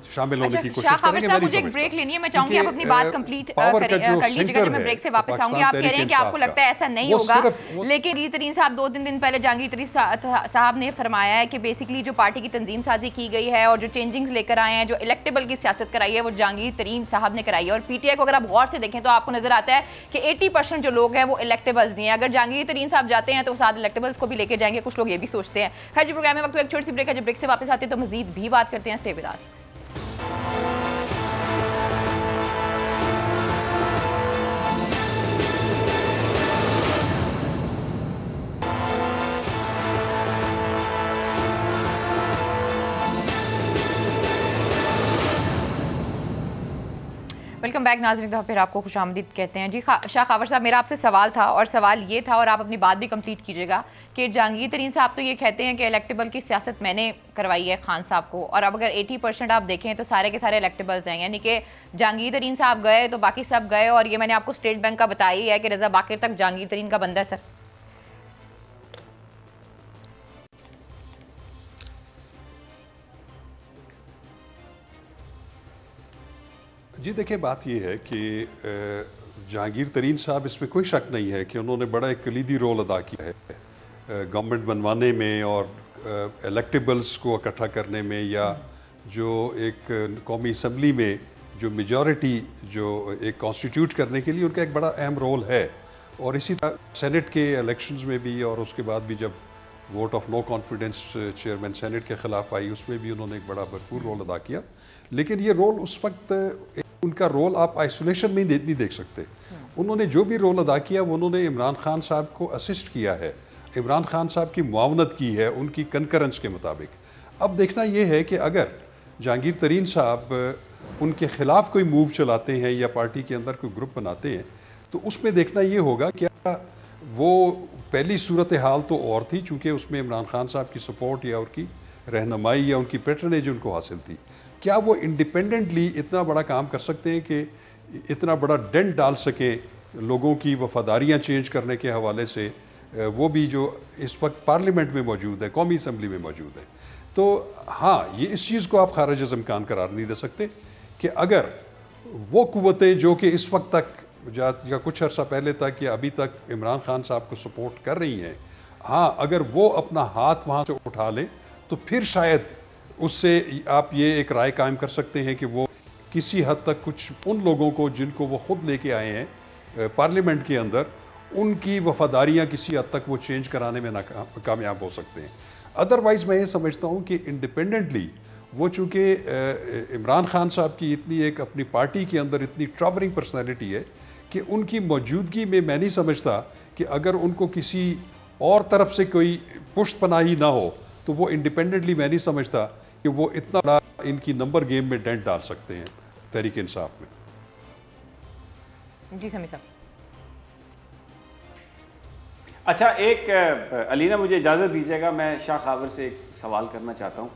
Speaker 4: शामिल होने की कोशिश करेंगे।
Speaker 2: मुझे एक ब्रेक लेनी है, मैं चाहूंगी आप अपनी बात कंप्लीट कर लीजिएगा, जब मैं ब्रेक से वापस आऊंगी। आप कह रहे हैं कि आपको लगता है ऐसा नहीं होगा, लेकिन जहांगीर तरीन साहब 2-3 दिन पहले जहांगीर तरीन साहब ने फरमाया है कि बेसिकली जो पार्टी की तंजीम साजी की गई है और जो चेंजिंग्स लेकर आए हैं, जो इलेक्टेबल की सियासत कराई है, वो जहांगीर तरीन साहब ने कराई है। और PTI को अगर आप गौर से देखें तो आपको नजर आता है कि 80% जो लोग हैं वो इलेक्टेबल्स ही हैं। अगर जहांगीर तरीन साहब जाते हैं तो साथ इलेक्टेबल्स को भी लेके जाएंगे, कुछ लोग ये भी सोचते हैं। खैर जी, प्रोग्राम में वक्त एक छोटी सी ब्रेक है, जब ब्रेक से वापस आते हैं तो मजीद भी बात करते हैं। Stay with us. Welcome back नाज़रीन, तो फिर आपको खुशामदीद कहते हैं जी। शाह खावर साहब, मेरा आपसे सवाल था और सवाल ये था, और आप अपनी बात भी कंप्लीट कीजिएगा, कि जहांगीर तरीन साहब तो ये कहते हैं कि इलेक्टेबल की सियासत मैंने करवाई है खान साहब को, और अब अगर 80% आप देखें तो सारे के सारे इलेक्टेबल्स हैं, यानी कि जहांगीर तरीन साहब गए तो बाकी सब गए, और ये मैंने आपको स्टेट बैंक का बताया ही है कि रजा बाकिर तक जहांगीर तरीन का बंदा है सर।
Speaker 4: जी देखिए, बात यह है कि जहांगीर तरीन साहब, इसमें कोई शक नहीं है कि उन्होंने बड़ा एक कलीदी रोल अदा किया है गवर्नमेंट बनवाने में और इलेक्टेबल्स को इकट्ठा करने में, या जो एक कौमी असम्बली में जो मेजॉरिटी जो एक कॉन्स्टिट्यूट करने के लिए उनका एक बड़ा अहम रोल है। और इसी तरह सेनेट के इलेक्शंस में भी, और उसके बाद भी जब vote of no confidence chairman senate के ख़िलाफ़ आई, उसमें भी उन्होंने एक बड़ा भरपूर रोल अदा किया। लेकिन ये रोल उस वक्त, उनका रोल आप आइसोलेशन में नहीं देख सकते। उन्होंने जो भी रोल अदा किया वो उन्होंने इमरान खान साहब को असिस्ट किया है, इमरान खान साहब की मुआवनत की है उनकी कंकरेंस के मुताबिक। अब देखना ये है कि अगर जहांगीर तरीन साहब उनके ख़िलाफ़ कोई मूव चलाते हैं या पार्टी के अंदर कोई ग्रुप बनाते हैं, तो उसमें देखना ये होगा क्या वो पहली सूरत हाल तो और थी, चूँकि उसमें इमरान खान साहब की सपोर्ट या उनकी रहनुमाई या उनकी पैटर्नेज उनको हासिल थी। क्या वो इंडिपेंडेंटली इतना बड़ा काम कर सकते हैं कि इतना बड़ा डेंट डाल सके लोगों की वफादारियाँ चेंज करने के हवाले से, वो भी जो इस वक्त पार्लियामेंट में मौजूद है, कौमी असम्बली में मौजूद है। तो हाँ, ये इस चीज़ को आप खारिज अज़ इम्कान करार नहीं दे सकते कि अगर वो क़ुव्वतें जो कि इस वक्त तक या कुछ अर्सा पहले तक या अभी तक इमरान खान साहब को सपोर्ट कर रही हैं, हाँ, अगर वो अपना हाथ वहाँ से उठा लें तो फिर शायद उससे आप ये एक राय कायम कर सकते हैं कि वो किसी हद तक कुछ उन लोगों को जिनको वो ख़ुद लेके आए हैं पार्लियामेंट के अंदर, उनकी वफादारियाँ किसी हद तक वो चेंज कराने में कामयाब हो सकते हैं। अदरवाइज़ मैं ये समझता हूँ कि इंडिपेंडेंटली वो, चूँकि इमरान खान साहब की इतनी एक अपनी पार्टी के अंदर इतनी ट्रैवलिंग पर्सनैलिटी है कि उनकी मौजूदगी में मैं नहीं समझता कि अगर उनको किसी और तरफ से कोई पुष्ट पनाही ना हो तो वो इंडिपेंडेंटली, मैं नहीं समझता कि वो इतना बड़ा इनकी नंबर गेम में डेंट डाल सकते हैं तहरीक इंसाफ में।
Speaker 2: जी समी साहब।
Speaker 3: अच्छा, एक अलीना मुझे इजाज़त दीजिएगा, मैं शाह खावर से एक सवाल करना चाहता हूँ।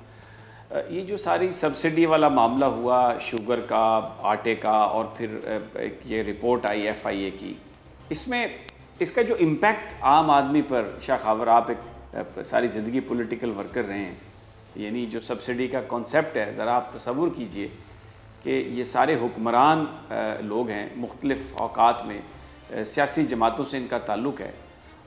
Speaker 3: ये जो सारी सब्सिडी वाला मामला हुआ, शुगर का, आटे का, और फिर ये रिपोर्ट आई FIA की, इसमें इसका जो इम्पैक्ट आम आदमी पर, शाह खावर आप एक सारी ज़िंदगी पॉलिटिकल वर्कर रहे हैं, यानी जो सब्सिडी का कॉन्सेप्ट है, ज़रा आप तसव्वुर कीजिए कि ये सारे हुक्मरान लोग हैं, मुख्तलिफ़ औकात में सियासी जमातों से इनका ताल्लुक़ है,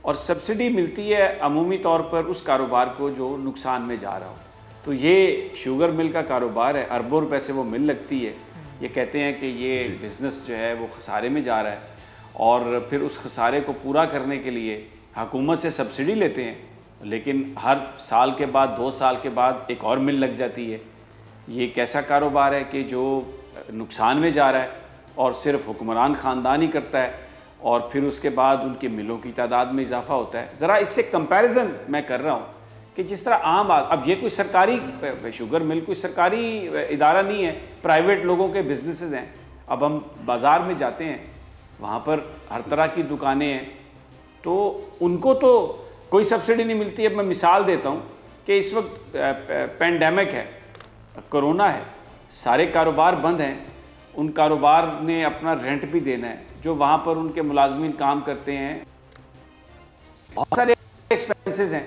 Speaker 3: और सब्सिडी मिलती है अमूमी तौर पर उस कारोबार को जो नुकसान में जा रहा हो। तो ये शुगर मिल का कारोबार है, अरबों रुपए से वो मिल लगती है, ये कहते हैं कि ये बिज़नेस जो है वो खसारे में जा रहा है, और फिर उस खसारे को पूरा करने के लिए हुकूमत से सब्सिडी लेते हैं, लेकिन हर साल के बाद, 2 साल के बाद एक और मिल लग जाती है। ये कैसा कारोबार है कि जो नुकसान में जा रहा है और सिर्फ हुक्मरान ख़ानदान ही करता है, और फिर उसके बाद उनकी मिलों की तादाद में इजाफा होता है। ज़रा इससे कंपैरिजन मैं कर रहा हूँ कि जिस तरह अब ये कोई सरकारी शुगर मिल कोई सरकारी इदारा नहीं है, प्राइवेट लोगों के बिजनेसेस हैं। अब हम बाज़ार में जाते हैं, वहाँ पर हर तरह की दुकानें हैं, तो उनको तो कोई सब्सिडी नहीं मिलती है। मैं मिसाल देता हूँ कि इस वक्त पेंडेमिक है, कोरोना है, सारे कारोबार बंद हैं, उन कारोबार ने अपना रेंट भी देना है, जो वहाँ पर उनके मुलाजमीन काम करते हैं, बहुत सारे एक्सपेंसेस हैं।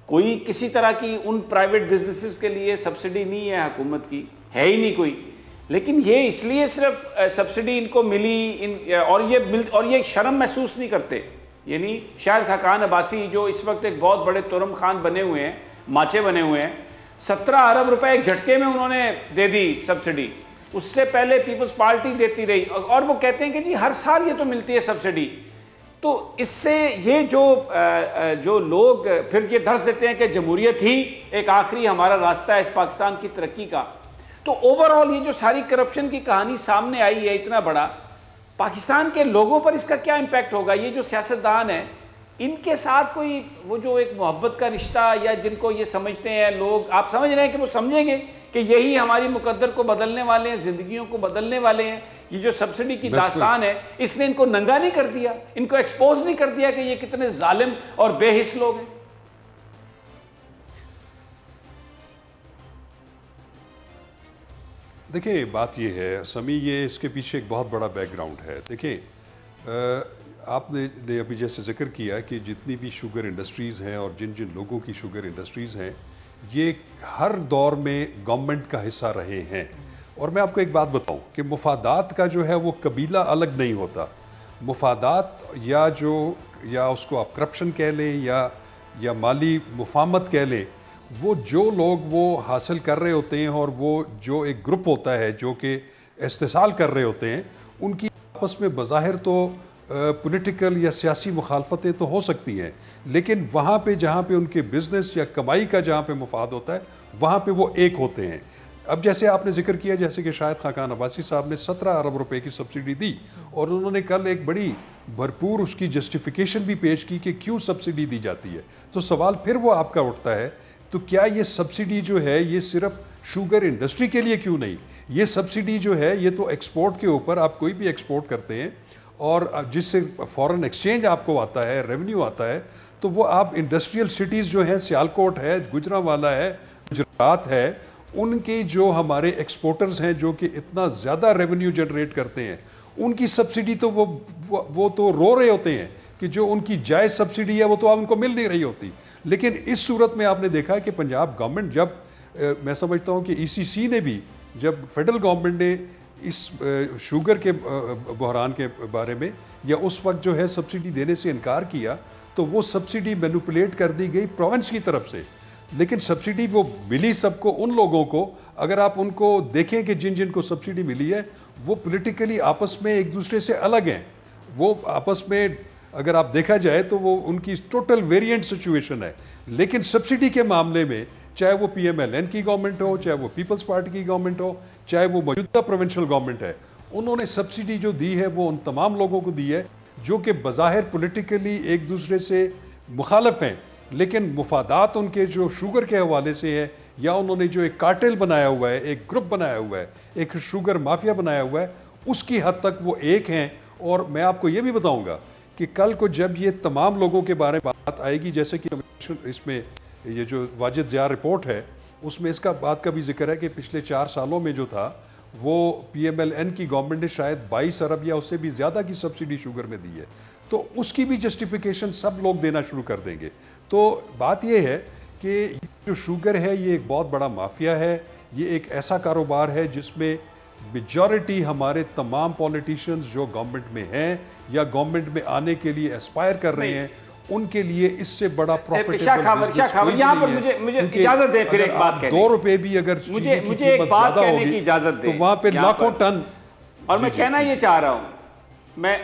Speaker 3: कोई किसी तरह की उन प्राइवेट बिजनेसेस के लिए सब्सिडी नहीं है, हुकूमत की है ही नहीं कोई। लेकिन ये इसलिए सिर्फ सब्सिडी इनको मिली और ये शर्म महसूस नहीं करते। यानी शाहिद खाकान अब्बासी जो इस वक्त एक बहुत बड़े तुरम खान बने हुए हैं, माचे बने हुए हैं, 17 अरब रुपए एक झटके में उन्होंने दे दी सब्सिडी। उससे पहले पीपल्स पार्टी देती रही, और वो कहते हैं कि जी हर साल ये तो मिलती है सब्सिडी। तो इससे ये जो लोग फिर ये धर्स देते हैं कि जमहूरियत ही एक आखिरी हमारा रास्ता है इस पाकिस्तान की तरक्की का। तो ओवरऑल ये जो सारी करप्शन की कहानी सामने आई है इतना बड़ा, पाकिस्तान के लोगों पर इसका क्या इम्पैक्ट होगा? ये जो सियासतदान है इनके साथ कोई वो जो एक मोहब्बत का रिश्ता, या जिनको ये समझते हैं लोग, आप समझ रहे हैं कि वो समझेंगे कि यही हमारी मुकद्दर को बदलने वाले हैं, ज़िंदगियों को बदलने वाले हैं, ये जो सब्सिडी की दास्तान है, इसने इनको नंगा नहीं कर दिया, इनको एक्सपोज नहीं कर दिया कि ये कितने जालिम और बेहिस लोग हैं।
Speaker 4: देखिए बात ये है समी, ये इसके पीछे एक बहुत बड़ा बैकग्राउंड है। देखिए आपने अभी जैसे जिक्र किया कि जितनी भी शुगर इंडस्ट्रीज़ हैं और जिन जिन लोगों की शुगर इंडस्ट्रीज़ हैं, ये हर दौर में गवर्नमेंट का हिस्सा रहे हैं। और मैं आपको एक बात बताऊं कि मुफादात का जो है वो कबीला अलग नहीं होता। मुफादात या उसको आप करप्शन कह लें या माली मुफाहमत कह लें, वो जो लोग वो हासिल कर रहे होते हैं और वो जो एक ग्रुप होता है जो कि इस्तेसाल कर रहे होते हैं, उनकी आपस में बज़ाहिर तो पॉलिटिकल या सियासी मुखालफतें तो हो सकती हैं, लेकिन वहाँ पे जहाँ पे उनके बिज़नेस या कमाई का जहाँ पे मुफाद होता है वहाँ पे वो एक होते हैं। अब जैसे आपने जिक्र किया, जैसे कि शाहिद खाकान अब्बासी साहब ने 17 अरब रुपए की सब्सिडी दी और उन्होंने कल एक बड़ी भरपूर उसकी जस्टिफिकेशन भी पेश की कि क्यों सब्सिडी दी जाती है। तो सवाल फिर वो आपका उठता है, तो क्या ये सब्सिडी जो है ये सिर्फ शुगर इंडस्ट्री के लिए क्यों नहीं? ये सब्सिडी जो है ये तो एक्सपोर्ट के ऊपर, आप कोई भी एक्सपोर्ट करते हैं और जिससे फॉरेन एक्सचेंज आपको आता है, रेवेन्यू आता है, तो वो आप इंडस्ट्रियल सिटीज़ जो हैं, सियालकोट है, गुजरांवाला है, गुजरात है, उनके जो हमारे एक्सपोर्टर्स हैं जो कि इतना ज़्यादा रेवेन्यू जनरेट करते हैं, उनकी सब्सिडी तो वो तो रो रहे होते हैं कि जो उनकी जायज़ सब्सिडी है वो तो उनको मिल नहीं रही होती। लेकिन इस सूरत में आपने देखा कि पंजाब गवर्नमेंट जब मैं समझता हूँ कि ईसीसी ने भी, जब फेडरल गवर्नमेंट ने इस शुगर के बहरान के बारे में या उस वक्त जो है सब्सिडी देने से इनकार किया, तो वो सब्सिडी मैनिपुलेट कर दी गई प्रोविंस की तरफ से। लेकिन सब्सिडी वो मिली सबको, उन लोगों को अगर आप उनको देखें कि जिन जिन को सब्सिडी मिली है वो पॉलिटिकली आपस में एक दूसरे से अलग हैं। वो आपस में अगर आप देखा जाए तो वो उनकी टोटल वेरिएंट सिचुएशन है। लेकिन सब्सिडी के मामले में चाहे वो PMLN की गवर्नमेंट हो, चाहे वो पीपल्स पार्टी की गवर्नमेंट हो, चाहे वो मौजूदा प्रोविंशियल गवर्नमेंट है, उन्होंने सब्सिडी जो दी है वो उन तमाम लोगों को दी है जो कि बज़ाहिर पॉलिटिकली एक दूसरे से मुखालफ हैं, लेकिन मुफादात उनके जो शुगर के हवाले से है या उन्होंने जो एक कार्टेल बनाया हुआ है, एक ग्रुप बनाया हुआ है, एक शुगर माफिया बनाया हुआ है, उसकी हद तक वो एक हैं। और मैं आपको ये भी बताऊँगा कि कल को जब ये तमाम लोगों के बारे में बात आएगी, जैसे कि इसमें ये जो वाजिद ज़िया रिपोर्ट है उसमें इसका बात का भी जिक्र है कि पिछले 4 सालों में जो था वो PMLN की गवर्नमेंट ने शायद 22 अरब या उससे भी ज़्यादा की सब्सिडी शुगर में दी है, तो उसकी भी जस्टिफिकेशन सब लोग देना शुरू कर देंगे। तो बात ये है कि जो शुगर है ये एक बहुत बड़ा माफिया है, ये एक ऐसा कारोबार है जिसमें मेजॉरिटी हमारे तमाम पॉलिटिशियंस जो गवर्नमेंट में हैं या गवर्नमेंट में आने के लिए एस्पायर कर रहे हैं, उनके लिए इससे बड़ा प्रॉफिटेबल
Speaker 3: यहाँ पर मुझे इजाजत दें फिर एक बात,
Speaker 4: 2 रुपए भी अगर
Speaker 3: मुझे एक बात कहने की इजाजत दें,
Speaker 4: तो वहां पे लाखों टन।
Speaker 3: और मैं कहना ये चाह रहा हूं, मैं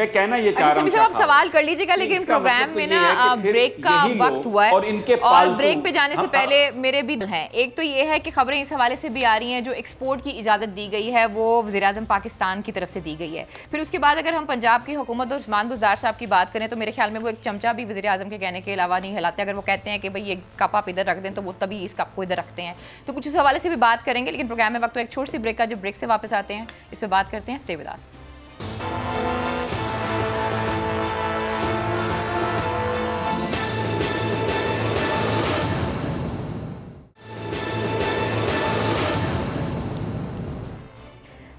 Speaker 3: कहना ये चाह रहा हूं,
Speaker 2: आप सवाल कर लीजिएगा, लेकिन प्रोग्राम में ना ब्रेक का वक्त हुआ है और ब्रेक पे जाने से पहले मेरे भी हैं। एक तो ये है कि खबरें इस हवाले से भी आ रही हैं, जो एक्सपोर्ट की इजाज़त दी गई है वो वज़ीर-ए-आज़म पाकिस्तान की तरफ से दी गई है। फिर उसके बाद अगर हम पंजाब की हुकूमत और उस्मान बुज़दार साहब की बात करें तो मेरे ख्याल में वो एक चमचा भी वज़ीर-ए-आज़म के कहने के अलावा नहीं हिलाते। अगर वो कहते हैं कि भाई ये कप आप इधर रख दें तो वो तभी इस कप को इधर रखते हैं। तो कुछ इस हवाले से भी बात करेंगे, लेकिन प्रोग्राम में वक्त तो एक छोटी सी ब्रेक का, जब ब्रेक से वापस आते हैं इस पर बात करते हैं। Stay with us.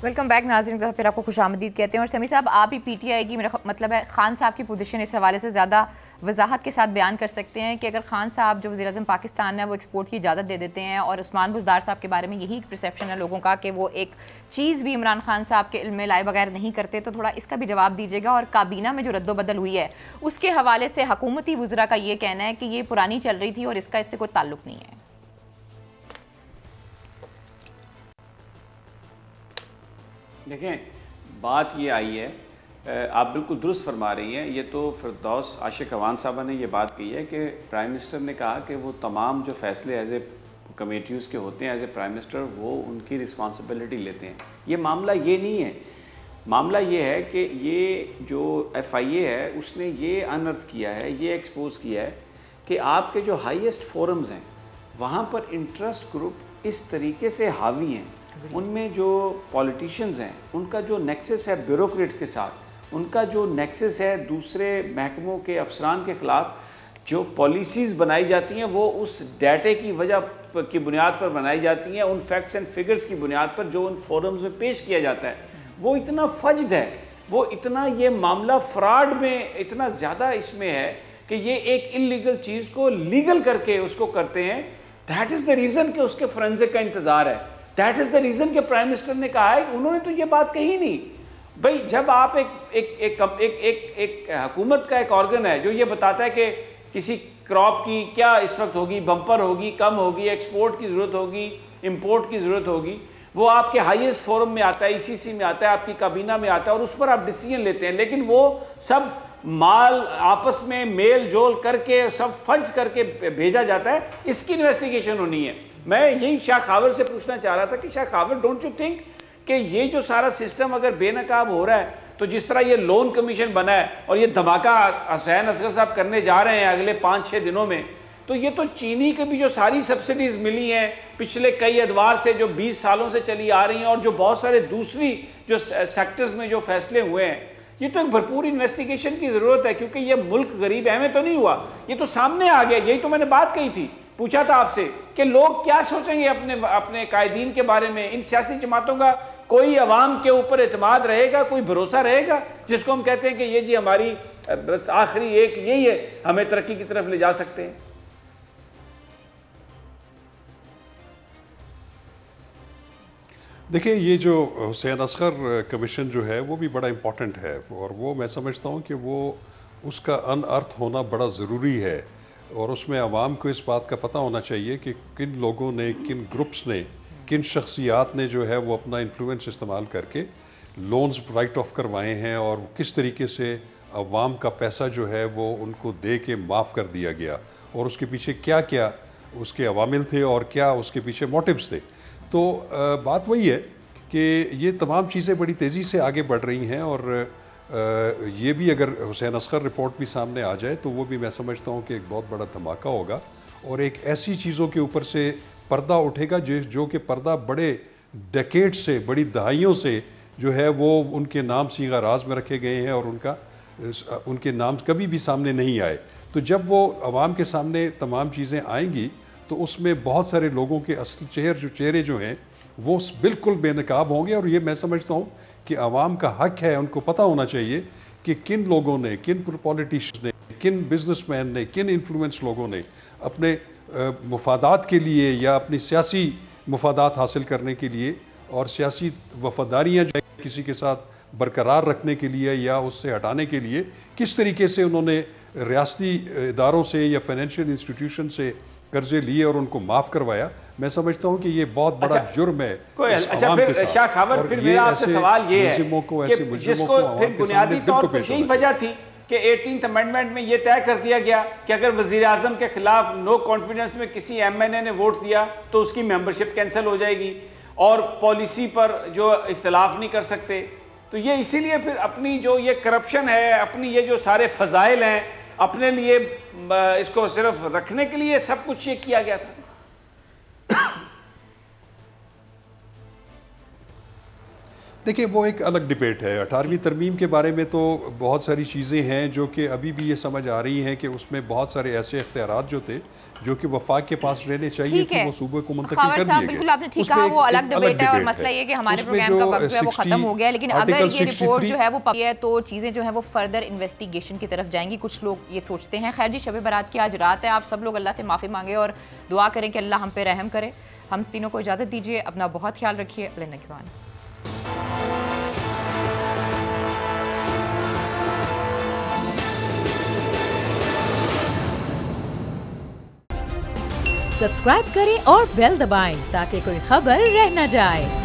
Speaker 2: Welcome back नाज़रीन, फिर आपको खुशामदीद कहते हैं। और समी साहब, आप ही PTI की, मेरा मतलब है खान साहब की पोजीशन इस हवाले से ज़्यादा वजाहत के साथ बयान कर सकते हैं कि अगर खान साहब जो वज़ीर-ए-आज़म पाकिस्तान है वो एक्सपोर्ट की इजाज़त दे देते हैं, और उस्मान बुज़दार साहब के बारे में यही परसेप्शन है लोगों का कि वो एक चीज़ भी इमरान खान साहब के इल्म में लाए बगैर नहीं करते, तो थोड़ा इसका भी जवाब दीजिएगा। और काबीना में जो रद्दोबदल हुई है उसके हवाले से हुकूमती वज़रा का ये कहना है कि ये पुरानी चल रही थी और इसका इससे कोई ताल्लुक़ नहीं है।
Speaker 3: देखें, बात ये आई है, आप बिल्कुल दुरुस्त फरमा रही हैं। ये तो फिरदौस आशिक अवान साहबा ने ये बात कही है कि प्राइम मिनिस्टर ने कहा कि वो तमाम जो फैसले एज ए कमेटियोज़ के होते हैं एज ए प्राइम मिनिस्टर वो उनकी रिस्पॉन्सिबिलिटी लेते हैं। ये मामला ये नहीं है, मामला ये है कि ये जो FIA है उसने ये अनर्थ किया है, ये एक्सपोज किया है कि आपके जो हाईएस्ट फोरम्स हैं वहाँ पर इंटरेस्ट ग्रुप इस तरीके से हावी हैं, उनमें जो पॉलिटिशियंस हैं उनका जो नेक्सस है ब्यूरोक्रेट के साथ, उनका जो नेक्सस है दूसरे महकमों के अफसरान के ख़िलाफ़, जो पॉलिसीज़ बनाई जाती हैं वो उस डाटे की वजह की बुनियाद पर बनाई जाती हैं, उन फैक्ट्स एंड फिगर्स की बुनियाद पर जो उन फोरम्स में पेश किया जाता है, वो इतना फज्ड है, वो इतना ये मामला फ्रॉड में इतना ज़्यादा इसमें है कि ये एक इलीगल चीज़ को लीगल करके उसको करते हैं। दैट इज़ द रीज़न कि उसके फोरेंसिक का इंतज़ार है। दैट इज़ द रीज़न कि प्राइम मिनिस्टर ने कहा है, उन्होंने तो ये बात कही नहीं। भाई जब आप एक हुकूमत का एक ऑर्गन है जो ये बताता है कि किसी क्रॉप की क्या इस वक्त होगी, बम्पर होगी, कम होगी, एक्सपोर्ट की ज़रूरत होगी, इंपोर्ट की ज़रूरत होगी, वो आपके हाईएस्ट फोरम में आता है, ईसीसी में आता है, आपकी काबीना में आता है और उस पर आप डिसीजन लेते हैं। लेकिन वो सब माल आपस में मेल जोल करके सब फर्ज करके भेजा जाता है, इसकी इन्वेस्टिगेशन होनी है। मैं यही शाह खावर से पूछना चाह रहा था कि Shah Khawar, don't you think कि ये जो सारा सिस्टम अगर बेनकाब हो रहा है, तो जिस तरह ये लोन कमीशन बना है और ये धमाका हुसैन असगर साहब करने जा रहे हैं अगले 5-6 दिनों में, तो ये तो चीनी के भी जो सारी सब्सिडीज़ मिली हैं पिछले कई अदवार से, जो 20 सालों से चली आ रही हैं, और जो बहुत सारे दूसरी जो सेक्टर्स में जो फैसले हुए हैं, ये तो एक भरपूर इन्वेस्टिगेशन की ज़रूरत है, क्योंकि ये मुल्क गरीब है में तो नहीं हुआ, ये तो सामने आ गया। यही तो मैंने बात कही थी, पूछा था आपसे कि लोग क्या सोचेंगे अपने कायदीन के बारे में। इन सियासी जमातों का कोई अवाम के ऊपर एतमाद रहेगा, कोई भरोसा रहेगा, जिसको हम कहते हैं कि ये जी हमारी बस आखिरी एक यही है, हमें तरक्की की तरफ ले जा सकते हैं।
Speaker 4: देखिए, ये जो हुसैन असगर कमीशन जो है वो भी बड़ा इम्पॉर्टेंट है, और वो मैं समझता हूँ कि वो उसका अनअर्थ होना बड़ा ज़रूरी है, और उसमें आवाम को इस बात का पता होना चाहिए कि किन लोगों ने, किन ग्रुप्स ने, किन शख्सियात ने जो है वो अपना इन्फ्लुएंस इस्तेमाल करके लोन्स राइट ऑफ करवाए हैं, और किस तरीके से अवाम का पैसा जो है वो उनको दे के माफ़ कर दिया गया, और उसके पीछे क्या क्या उसके अवामिल थे और क्या उसके पीछे मोटिव्स थे। तो बात वही है कि ये तमाम चीज़ें बड़ी तेज़ी से आगे बढ़ रही हैं, और ये भी अगर हुसैन असगर रिपोर्ट भी सामने आ जाए तो वो भी मैं समझता हूँ कि एक बहुत बड़ा धमाका होगा, और एक ऐसी चीज़ों के ऊपर से पर्दा उठेगा जो कि पर्दा बड़े डेकेड से, बड़ी दहाइयों से जो है वो उनके नाम सीगा राज में रखे गए हैं, और उनके नाम कभी भी सामने नहीं आए। तो जब वो आवाम के सामने तमाम चीज़ें आएंगी तो उसमें बहुत सारे लोगों के असली चेहरे जो हैं वो बिल्कुल बेनकाब होंगे, और ये मैं समझता हूँ कि आवाम का हक है, उनको पता होना चाहिए कि किन लोगों ने, किन पॉलिटिशियंस ने, किन बिजनेसमैन ने, किन इन्फ्लुएंस लोगों ने अपने मुफादात के लिए या अपनी सियासी मुफादात हासिल करने के लिए और सियासी वफादारियाँ जो किसी के साथ बरकरार रखने के लिए या उससे हटाने के लिए किस तरीके से उन्होंने रियासती इदारों से या फाइनेंशियल इंस्टीट्यूशन से कर्जे लिए और उनको माफ़ करवाया। मैं समझता हूँ कि ये बहुत बड़ा जुर्म है।
Speaker 3: अच्छा, फिर शाह खावर, फिर मेरा आपसे सवाल ये है कि जिसको फिर बुनियादी तौर पर यही वजह थी कि 18th अमेंडमेंट में ये तय कर दिया गया कि अगर वज़ीर आज़म के खिलाफ नो कॉन्फिडेंस में किसी MNA ने वोट दिया तो उसकी मेंबरशिप कैंसिल हो जाएगी, और पॉलिसी पर जो इख्तलाफ नहीं कर सकते। तो ये इसीलिए फिर अपनी जो ये करप्शन है, अपनी ये जो सारे फ़ज़ाइल हैं, अपने लिए इसको सिर्फ रखने के लिए सब कुछ ये किया गया था।
Speaker 4: देखिए, वो एक अलग डिबेट है। 18वीं तरमीम के बारे में तो बहुत सारी चीज़ें हैं जो कि अभी भी ये समझ आ रही हैं कि उसमें बहुत सारे ऐसे इख्तियारात जो थे जो कि वफाक के पास रहने चाहिए थे, वो सूबे को मुंतकिल कर दिए गए।
Speaker 2: बिल्कुल आपने ठीक कहा, वो अलग डिबेट है, और मसला ये कि हमारे प्रोग्राम का वक्त जो है वो खत्म हो गया। लेकिन अगर ये रिपोर्ट जो है वो पकी है तो चीज़ें जो है वो फर्दर इन्वेस्टिगेशन की तरफ जाएंगी, कुछ लोग ये सोचते हैं। खैर जी, शब बारात की आज रात है, आप सब लोग अल्लाह से माफ़ी मांगे और दुआ करें कि अल्लाह हम पे रहम करे। हम तीनों को इजाज़त दीजिए, अपना बहुत ख्याल रखिए। अल्लाह निगहबान।
Speaker 1: सब्सक्राइब करें और बेल दबाएं ताकि कोई खबर रह न जाए।